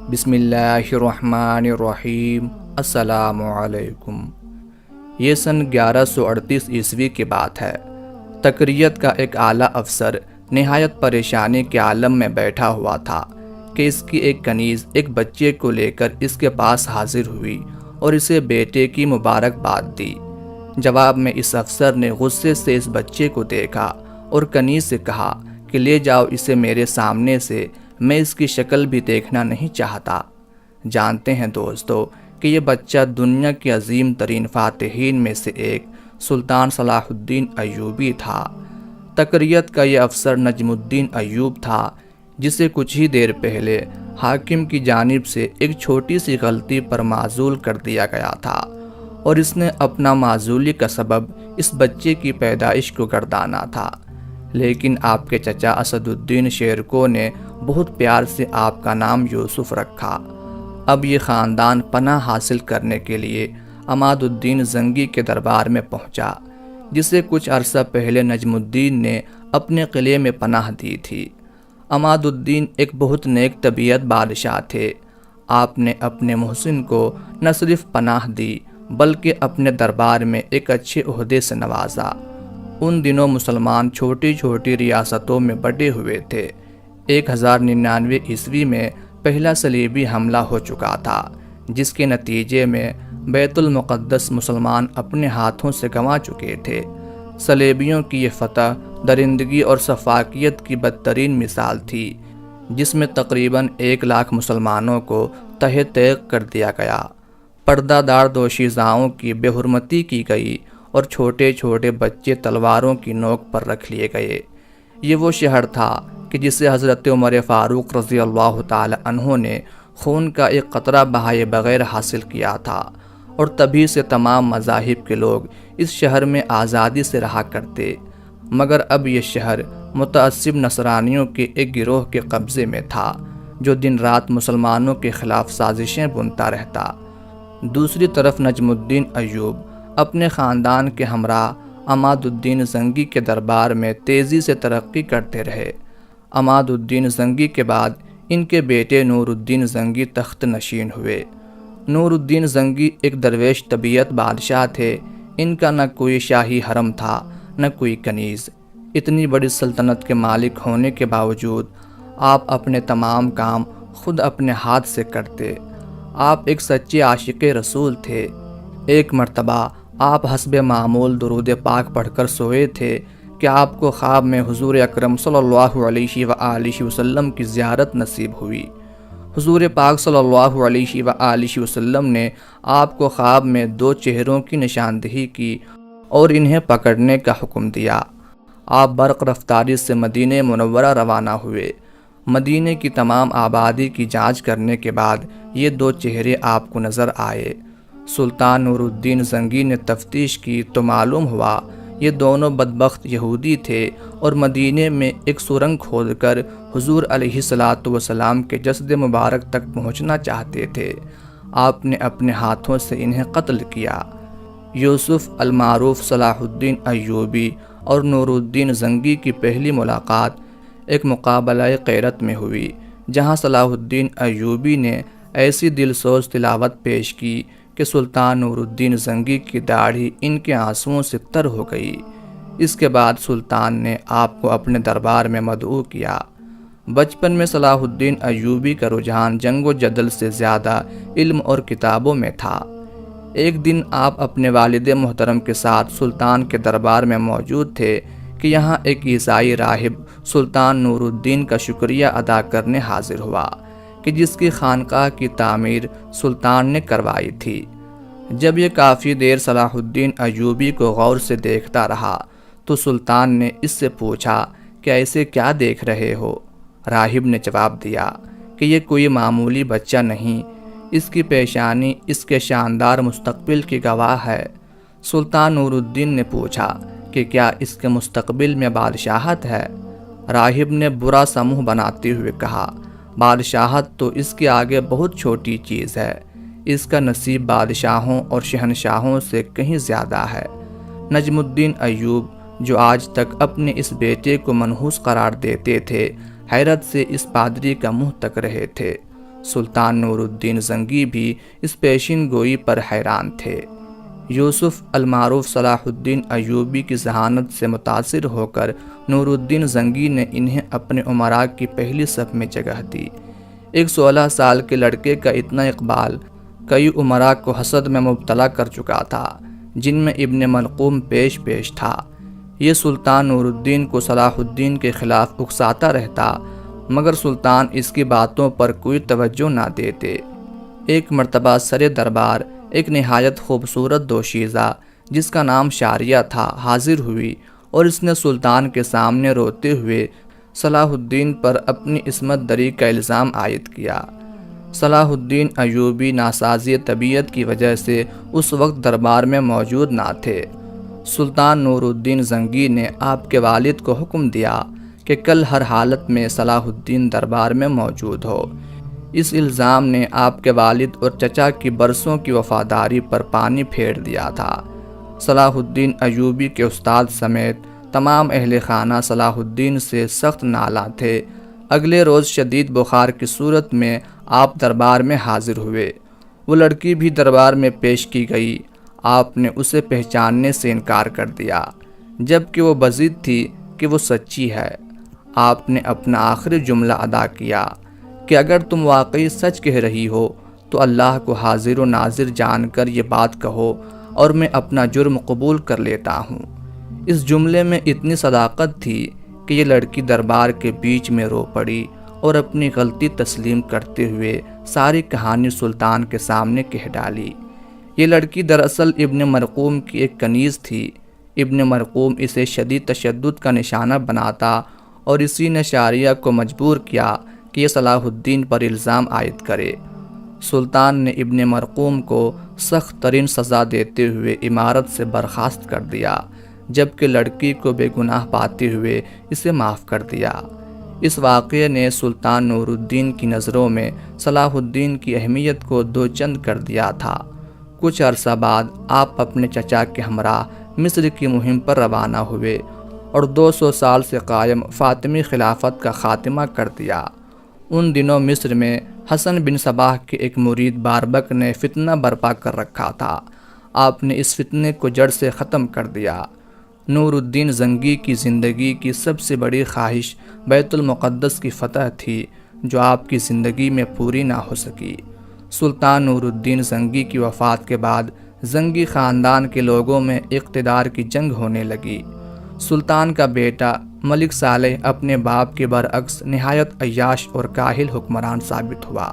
بسم اللہ الرحمن الرحیم۔ السلام علیکم۔ یہ سن 1138 کی بات ہے۔ تکریت کا ایک اعلیٰ افسر نہایت پریشانی کے عالم میں بیٹھا ہوا تھا کہ اس کی ایک کنیز ایک بچے کو لے کر اس کے پاس حاضر ہوئی اور اسے بیٹے کی مبارکباد دی۔ جواب میں اس افسر نے غصے سے اس بچے کو دیکھا اور کنیز سے کہا کہ لے جاؤ اسے میرے سامنے سے، میں اس کی شکل بھی دیکھنا نہیں چاہتا۔ جانتے ہیں دوستو کہ یہ بچہ دنیا کے عظیم ترین فاتحین میں سے ایک سلطان صلاح الدین ایوبی تھا۔ تکریت کا یہ افسر نجم الدین ایوب تھا، جسے کچھ ہی دیر پہلے حاکم کی جانب سے ایک چھوٹی سی غلطی پر معزول کر دیا گیا تھا، اور اس نے اپنا معزولی کا سبب اس بچے کی پیدائش کو گردانا تھا۔ لیکن آپ کے چچا اسد الدین شیرکو نے بہت پیار سے آپ کا نام یوسف رکھا۔ اب یہ خاندان پناہ حاصل کرنے کے لیے عماد الدین زنگی کے دربار میں پہنچا، جسے کچھ عرصہ پہلے نجم الدین نے اپنے قلعے میں پناہ دی تھی۔ عماد الدین ایک بہت نیک طبیعت بادشاہ تھے۔ آپ نے اپنے محسن کو نہ صرف پناہ دی بلکہ اپنے دربار میں ایک اچھے عہدے سے نوازا۔ ان دنوں مسلمان چھوٹی چھوٹی ریاستوں میں بٹے ہوئے تھے۔ 1099 میں پہلا صلیبی حملہ ہو چکا تھا، جس کے نتیجے میں بیت المقدس مسلمان اپنے ہاتھوں سے گنوا چکے تھے۔ صلیبیوں کی یہ فتح درندگی اور سفاکیت کی بدترین مثال تھی، جس میں تقریباً 1,00,000 مسلمانوں کو تہہ تیغ کر دیا گیا۔ پردہ دار دوشیزاؤں کی بے حرمتی کی گئی اور چھوٹے چھوٹے بچے تلواروں کی نوک پر رکھ لیے گئے۔ یہ وہ شہر تھا کہ جسے حضرت عمر فاروق رضی اللہ تعالی عنہ نے خون کا ایک قطرہ بہائے بغیر حاصل کیا تھا، اور تبھی سے تمام مذاہب کے لوگ اس شہر میں آزادی سے رہا کرتے۔ مگر اب یہ شہر متعصب نصرانیوں کے ایک گروہ کے قبضے میں تھا، جو دن رات مسلمانوں کے خلاف سازشیں بنتا رہتا۔ دوسری طرف نجم الدین ایوب اپنے خاندان کے ہمراہ عماد الدین زنگی کے دربار میں تیزی سے ترقی کرتے رہے۔ عماد الدین زنگی کے بعد ان کے بیٹے نور الدین زنگی تخت نشین ہوئے۔ نور الدین زنگی ایک درویش طبیعت بادشاہ تھے۔ ان کا نہ کوئی شاہی حرم تھا، نہ کوئی کنیز۔ اتنی بڑی سلطنت کے مالک ہونے کے باوجود آپ اپنے تمام کام خود اپنے ہاتھ سے کرتے۔ آپ ایک سچے عاشق رسول تھے۔ ایک مرتبہ آپ حسب معمول درود پاک پڑھ کر سوئے تھے کہ آپ کو خواب میں حضور اکرم صلی اللہ علیہ وآلہ وسلم کی زیارت نصیب ہوئی۔ حضور پاک صلی اللہ علیہ وآلہ وسلم نے آپ کو خواب میں 2 چہروں کی نشاندہی کی اور انہیں پکڑنے کا حکم دیا۔ آپ برق رفتاری سے مدینہ منورہ روانہ ہوئے۔ مدینہ کی تمام آبادی کی جانچ کرنے کے بعد یہ 2 چہرے آپ کو نظر آئے۔ سلطان نور الدین زنگی نے تفتیش کی تو معلوم ہوا یہ دونوں بدبخت یہودی تھے، اور مدینے میں ایک سرنگ کھود کر حضور علیہ الصلاۃ والسلام کے جسد مبارک تک پہنچنا چاہتے تھے۔ آپ نے اپنے ہاتھوں سے انہیں قتل کیا۔ یوسف المعروف صلاح الدین ایوبی اور نور الدین زنگی کی پہلی ملاقات ایک مقابلہ غیرت میں ہوئی، جہاں صلاح الدین ایوبی نے ایسی دلسوز تلاوت پیش کی کہ سلطان نور الدین زنگی کی داڑھی ان کے آنسوؤں سے تر ہو گئی۔ اس کے بعد سلطان نے آپ کو اپنے دربار میں مدعو کیا۔ بچپن میں صلاح الدین ایوبی کا رجحان جنگ و جدل سے زیادہ علم اور کتابوں میں تھا۔ ایک دن آپ اپنے والد محترم کے ساتھ سلطان کے دربار میں موجود تھے کہ یہاں ایک عیسائی راہب سلطان نور الدین کا شکریہ ادا کرنے حاضر ہوا کہ جس کی خانقاہ کی تعمیر سلطان نے کروائی تھی۔ جب یہ کافی دیر صلاح الدین ایوبی کو غور سے دیکھتا رہا تو سلطان نے اس سے پوچھا کہ ایسے کیا دیکھ رہے ہو؟ راہب نے جواب دیا کہ یہ کوئی معمولی بچہ نہیں، اس کی پیشانی اس کے شاندار مستقبل کی گواہ ہے۔ سلطان نور الدین نے پوچھا کہ کیا اس کے مستقبل میں بادشاہت ہے؟ راہب نے برا سا منہ بناتے ہوئے کہا، بادشاہت تو اس کے آگے بہت چھوٹی چیز ہے، اس کا نصیب بادشاہوں اور شہنشاہوں سے کہیں زیادہ ہے۔ نجم الدین ایوب جو آج تک اپنے اس بیٹے کو منحوس قرار دیتے تھے، حیرت سے اس پادری کا منہ تک رہے تھے۔ سلطان نور الدین زنگی بھی اس پیشین گوئی پر حیران تھے۔ یوسف المعروف صلاح الدین ایوبی کی ذہانت سے متاثر ہو کر نور الدین زنگی نے انہیں اپنے امراء کی پہلی صف میں جگہ دی۔ ایک 16 سال کے لڑکے کا اتنا اقبال کئی امراء کو حسد میں مبتلا کر چکا تھا، جن میں ابن مرقوم پیش تھا۔ یہ سلطان نور الدین کو صلاح الدین کے خلاف اکساتا رہتا، مگر سلطان اس کی باتوں پر کوئی توجہ نہ دیتے۔ ایک مرتبہ سر دربار ایک نہایت خوبصورت دوشیزہ جس کا نام شاریہ تھا حاضر ہوئی، اور اس نے سلطان کے سامنے روتے ہوئے صلاح الدین پر اپنی عصمت دری کا الزام عائد کیا۔ صلاح الدین ایوبی ناسازی طبیعت کی وجہ سے اس وقت دربار میں موجود نہ تھے۔ سلطان نور الدین زنگی نے آپ کے والد کو حکم دیا کہ کل ہر حالت میں صلاح الدین دربار میں موجود ہو۔ اس الزام نے آپ کے والد اور چچا کی برسوں کی وفاداری پر پانی پھیر دیا تھا۔ صلاح الدین ایوبی کے استاد سمیت تمام اہل خانہ صلاح الدین سے سخت نالاں تھے۔ اگلے روز شدید بخار کی صورت میں آپ دربار میں حاضر ہوئے۔ وہ لڑکی بھی دربار میں پیش کی گئی۔ آپ نے اسے پہچاننے سے انکار کر دیا، جبکہ وہ بضد تھی کہ وہ سچی ہے۔ آپ نے اپنا آخری جملہ ادا کیا کہ اگر تم واقعی سچ کہہ رہی ہو تو اللہ کو حاضر و ناظر جان کر یہ بات کہو اور میں اپنا جرم قبول کر لیتا ہوں۔ اس جملے میں اتنی صداقت تھی کہ یہ لڑکی دربار کے بیچ میں رو پڑی اور اپنی غلطی تسلیم کرتے ہوئے ساری کہانی سلطان کے سامنے کہہ ڈالی۔ یہ لڑکی دراصل ابن مرقوم کی ایک کنیز تھی۔ ابن مرقوم اسے شدید تشدد کا نشانہ بناتا اور اسی نے شاریہ کو مجبور کیا کہ یہ صلاح الدین پر الزام عائد کرے۔ سلطان نے ابن مرقوم کو سخت ترین سزا دیتے ہوئے امارت سے برخاست کر دیا، جبکہ لڑکی کو بے گناہ پاتے ہوئے اسے معاف کر دیا۔ اس واقعے نے سلطان نور الدین کی نظروں میں صلاح الدین کی اہمیت کو دو چند کر دیا تھا۔ کچھ عرصہ بعد آپ اپنے چچا کے ہمراہ مصر کی مہم پر روانہ ہوئے اور 200 سال سے قائم فاطمی خلافت کا خاتمہ کر دیا۔ ان دنوں مصر میں حسن بن صباح کے ایک مرید باربک نے فتنہ برپا کر رکھا تھا۔ آپ نے اس فتنے کو جڑ سے ختم کر دیا۔ نور الدین زنگی کی زندگی کی سب سے بڑی خواہش بیت المقدس کی فتح تھی، جو آپ کی زندگی میں پوری نہ ہو سکی۔ سلطان نور الدین زنگی کی وفات کے بعد زنگی خاندان کے لوگوں میں اقتدار کی جنگ ہونے لگی۔ سلطان کا بیٹا ملک صالح اپنے باپ کے برعکس نہایت عیاش اور کاہل حکمران ثابت ہوا۔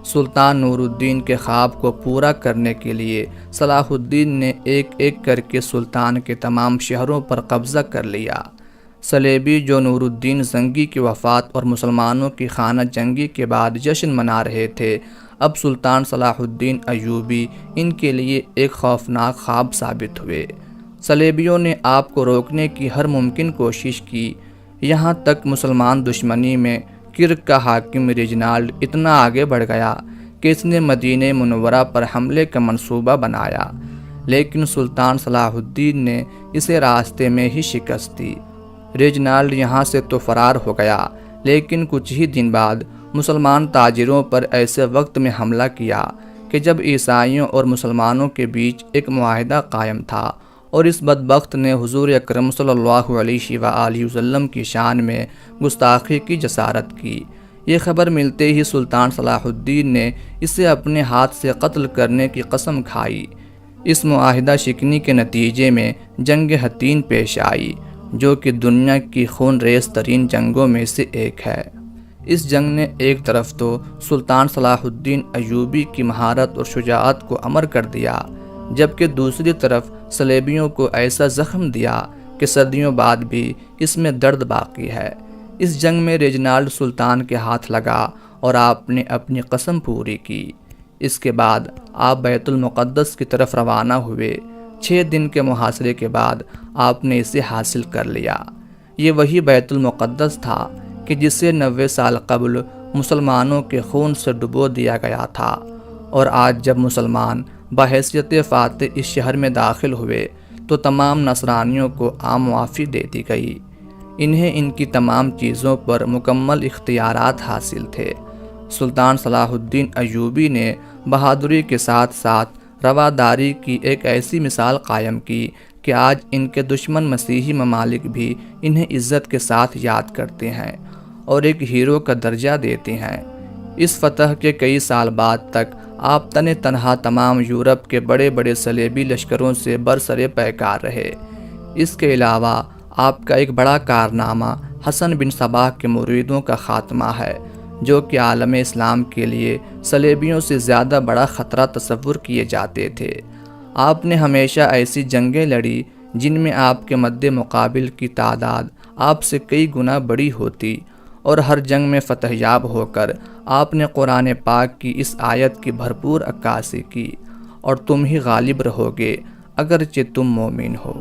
سلطان نور الدین کے خواب کو پورا کرنے کے لیے صلاح الدین نے ایک ایک کر کے سلطان کے تمام شہروں پر قبضہ کر لیا۔ صلیبی جو نور الدین زنگی کی وفات اور مسلمانوں کی خانہ جنگی کے بعد جشن منا رہے تھے، اب سلطان صلاح الدین ایوبی ان کے لیے ایک خوفناک خواب ثابت ہوئے۔ صلیبیوں نے آپ کو روکنے کی ہر ممکن کوشش کی، یہاں تک مسلمان دشمنی میں کرک کا حاکم ریجنالڈ اتنا آگے بڑھ گیا کہ اس نے مدینہ منورہ پر حملے کا منصوبہ بنایا، لیکن سلطان صلاح الدین نے اسے راستے میں ہی شکست دی۔ ریجنالڈ یہاں سے تو فرار ہو گیا، لیکن کچھ ہی دن بعد مسلمان تاجروں پر ایسے وقت میں حملہ کیا کہ جب عیسائیوں اور مسلمانوں کے بیچ ایک معاہدہ قائم تھا، اور اس بدبخت نے حضور اکرم صلی اللہ علیہ وآلہ وسلم کی شان میں گستاخی کی جسارت کی۔ یہ خبر ملتے ہی سلطان صلاح الدین نے اسے اپنے ہاتھ سے قتل کرنے کی قسم کھائی۔ اس معاہدہ شکنی کے نتیجے میں جنگ حطین پیش آئی، جو کہ دنیا کی خون ریز ترین جنگوں میں سے ایک ہے۔ اس جنگ نے ایک طرف تو سلطان صلاح الدین ایوبی کی مہارت اور شجاعت کو امر کر دیا، جبکہ دوسری طرف صلیبیوں کو ایسا زخم دیا کہ صدیوں بعد بھی اس میں درد باقی ہے۔ اس جنگ میں ریجنالڈ سلطان کے ہاتھ لگا اور آپ نے اپنی قسم پوری کی۔ اس کے بعد آپ بیت المقدس کی طرف روانہ ہوئے۔ 6 دن کے محاصرے کے بعد آپ نے اسے حاصل کر لیا۔ یہ وہی بیت المقدس تھا کہ جسے 90 سال قبل مسلمانوں کے خون سے ڈبو دیا گیا تھا، اور آج جب مسلمان بحیثیت فاتح اس شہر میں داخل ہوئے تو تمام نصرانیوں کو عام معافی دے دی گئی۔ انہیں ان کی تمام چیزوں پر مکمل اختیارات حاصل تھے۔ سلطان صلاح الدین ایوبی نے بہادری کے ساتھ ساتھ رواداری کی ایک ایسی مثال قائم کی کہ آج ان کے دشمن مسیحی ممالک بھی انہیں عزت کے ساتھ یاد کرتے ہیں اور ایک ہیرو کا درجہ دیتے ہیں۔ اس فتح کے کئی سال بعد تک آپ تنہا تمام یورپ کے بڑے بڑے صلیبی لشکروں سے برسر پیکار رہے۔ اس کے علاوہ آپ کا ایک بڑا کارنامہ حسن بن صباح کے مریدوں کا خاتمہ ہے، جو کہ عالم اسلام کے لیے صلیبیوں سے زیادہ بڑا خطرہ تصور کیے جاتے تھے۔ آپ نے ہمیشہ ایسی جنگیں لڑی جن میں آپ کے مد مقابل کی تعداد آپ سے کئی گنا بڑی ہوتی، اور ہر جنگ میں فتح یاب ہو کر آپ نے قرآن پاک کی اس آیت کی بھرپور عکاسی کی، اور تم ہی غالب رہو گے اگرچہ تم مومن ہو۔